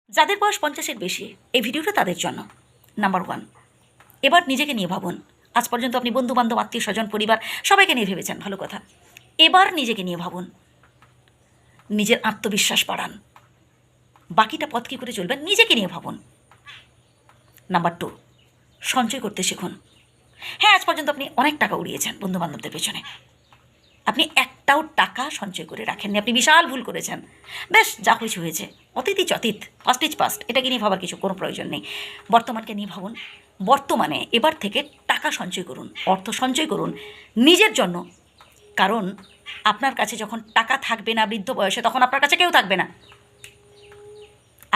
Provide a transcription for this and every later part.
যাদের বয়স 50-এর বেশি এই ভিডিওটা তাদের জন্য। নাম্বার 1, এবার নিজেকে নিয়ে ভাবুন। আজ পর্যন্ত আপনি বন্ধুবান্ধব, আত্মীয় স্বজন, পরিবার সবাইকে নিয়ে ভেবেছেন, ভালো কথা। এবার নিজেকে নিয়ে ভাবুন, নিজের আত্মবিশ্বাস বাড়ান। বাকিটা পথ কী করে চলবেন নিজেকে নিয়ে ভাবুন। নাম্বার 2, সঞ্চয় করতে শিখুন। হ্যাঁ, আজ পর্যন্ত আপনি অনেক টাকা উড়িয়েছেন বন্ধুবান্ধবদের পেছনে, আপনি একটাও টাকা সঞ্চয় করে রাখেননি, আপনি বিশাল ভুল করেছেন। বেশ, যা হয়েছে হয়েছে, অতীতই অতীত, পাস্ট ইজ পাস্ট, এটাকে নিয়ে ভাবার কিছু কোনো প্রয়োজন নেই। বর্তমানকে নিয়ে ভাবুন। বর্তমানে এবার থেকে টাকা সঞ্চয় করুন, অর্থ সঞ্চয় করুন নিজের জন্য। কারণ আপনার কাছে যখন টাকা থাকবে না বৃদ্ধ বয়সে, তখন আপনার কাছে কেউ থাকবে না।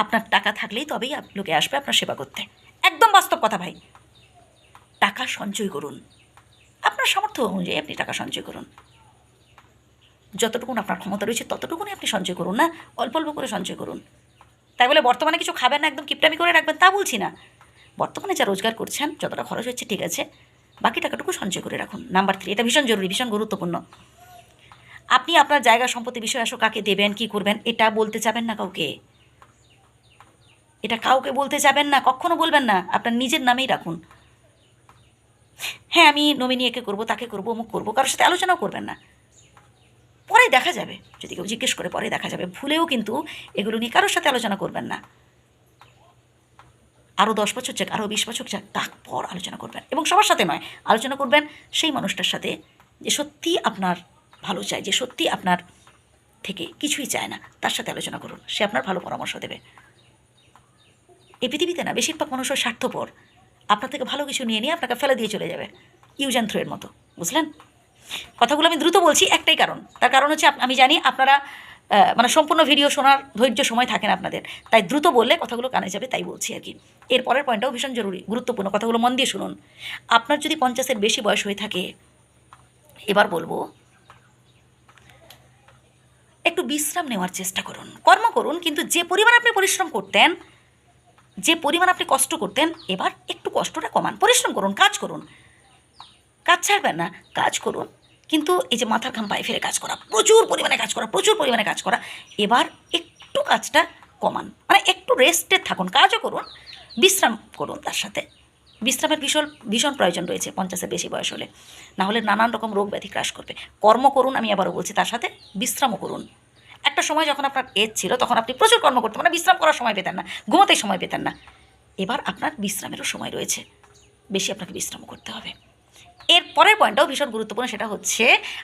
আপনার টাকা থাকলেই তবেই লোকে আসবে আপনার সেবা করতে। একদম বাস্তব কথা ভাই। টাকা সঞ্চয় করুন, আপনার সামর্থ্য অনুযায়ী আপনি টাকা সঞ্চয় করুন। যতটুকুন আপনার ক্ষমতা রয়েছে ততটুকুনি আপনি সঞ্চয় করুন না, অল্প অল্প করে সঞ্চয় করুন। তাই বলে বর্তমানে কিছু খাবেন না, একদম কিপটামি করে রাখবেন তা বলছি না। বর্তমানে যা রোজগার করছেন, যতটা খরচ হচ্ছে ঠিক আছে, বাকি টাকাটুকু সঞ্চয় করে রাখুন। নাম্বার 3, এটা ভীষণ জরুরি, ভীষণ গুরুত্বপূর্ণ। আপনি আপনার জায়গা সম্পত্তি বিষয় আসো কাকে দেবেন, কী করবেন, এটা বলতে যাবেন না কাউকে। এটা কাউকে বলতে যাবেন না, কখনো বলবেন না। আপনার নিজের নামেই রাখুন। হ্যাঁ, আমি নমিনি একে করবো, তাকে করবো, অমুক করবো, কারোর সাথে আলোচনাও করবেন না। পরে দেখা যাবে, যদি কেউ জিজ্ঞেস করে পরে দেখা যাবে। ভুলেও কিন্তু এগুলো নিয়ে কারোর সাথে আলোচনা করবেন না। আরও 10 বছর যাক, আরও 20 বছর যাক, তারপর আলোচনা করবেন। এবং সবার সাথে নয়, আলোচনা করবেন সেই মানুষটার সাথে যে সত্যি আপনার ভালো চায়, যে সত্যি আপনার থেকে কিছুই চায় না, তার সাথে আলোচনা করুন। সে আপনার ভালো পরামর্শ দেবে। এই পৃথিবীতে না বেশিরভাগ মানুষের স্বার্থপর, আপনার থেকে ভালো কিছু নিয়ে নিয়ে আপনাকে ফেলে দিয়ে চলে যাবে, ইউজ অ্যান্ড থ্রোয়ের মতো, বুঝলেন? কথাগুলো আমি দ্রুত বলছি একটাই কারণ, তার কারণ হচ্ছে আমি জানি আপনারা মানে সম্পূর্ণ ভিডিও শোনার ধৈর্য সময় থাকে না আপনাদের, তাই দ্রুত বললে কথাগুলো কানে যাবে, তাই বলছি আর কি। এর পরের পয়েন্টটাও ভীষণ জরুরি, গুরুত্বপূর্ণ, কথাগুলো মন দিয়ে শুনুন। আপনার যদি 50-এর বেশি বয়স হয়ে থাকে, এবার বলবো একটু বিশ্রাম নেওয়ার চেষ্টা করুন। কর্ম করুন, কিন্তু যে পরিমাণ আপনি পরিশ্রম করতেন, যে পরিমাণ আপনি কষ্ট করতেন, এবার একটু কষ্টটা কমান। পরিশ্রম করুন, কাজ করুন, কাজ ছাড়বেন না, কাজ করুন। কিন্তু এই যে মাথার ঘাম পায়ে ফেলে কাজ করা, প্রচুর পরিমাণে কাজ করা, প্রচুর পরিমাণে কাজ করা, এবার একটু কাজটা কমান। মানে একটু রেস্টে থাকুন, কাজও করুন, বিশ্রাম করুন তার সাথে। বিশ্রামের ভীষণ ভীষণ প্রয়োজন রয়েছে 50-এর বেশি বয়স হলে, না হলে নানান রকম রোগ ব্যাধি গ্রাস করবে। কর্ম করুন, আমি আবারও বলছি, তার সাথে বিশ্রামও করুন। একটা সময় যখন আপনার এজ ছিল, তখন আপনি প্রচুর কর্ম করতেন, মানে বিশ্রাম করার সময় পেতেন না, ঘুমাতে সময় পেতেন না। এবার আপনার বিশ্রামেরও সময় রয়েছে, বেশি আপনাকে বিশ্রামও করতে হবে। এর পরের পয়েন্টটাও ভীষণ গুরুত্বপূর্ণ, সেটা হচ্ছে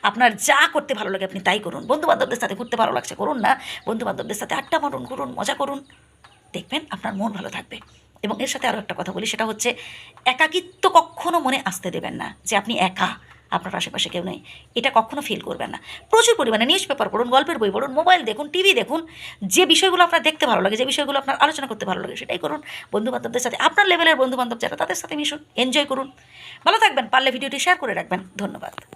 আপনার যা করতে ভালো লাগে আপনি তাই করুন। বন্ধুবান্ধবদের সাথে ঘুরতে ভালো লাগছে, করুন না। বন্ধুবান্ধবদের সাথে আড্ডা মারুন, ঘুরুন, মজা করুন, দেখবেন আপনার মন ভালো থাকবে। এবং এর সাথে আরও একটা কথা বলি, সেটা হচ্ছে একাকিত্ব কখনো মনে আসতে দেবেন না, যে আপনি একা, আপনার আশেপাশে কেউ নেই, এটা কখনো ফিল করবেন না। প্রচুর পরিমাণে নিউজ পেপার পড়ুন, গল্পের বই পড়ুন, মোবাইল দেখুন, টিভি দেখুন, যে বিষয়গুলো আপনার দেখতে ভালো লাগে, যে বিষয়গুলো আপনার আলোচনা করতে ভালো লাগে, সেটাই করুন। বন্ধুবান্ধবদের সাথে, আপনার লেভেলের বন্ধুবান্ধব যারা, তাদের সাথে মিশুন, এনজয় করুন। ভালো থাকবেন, পারলে ভিডিওটি শেয়ার করে রাখবেন। ধন্যবাদ।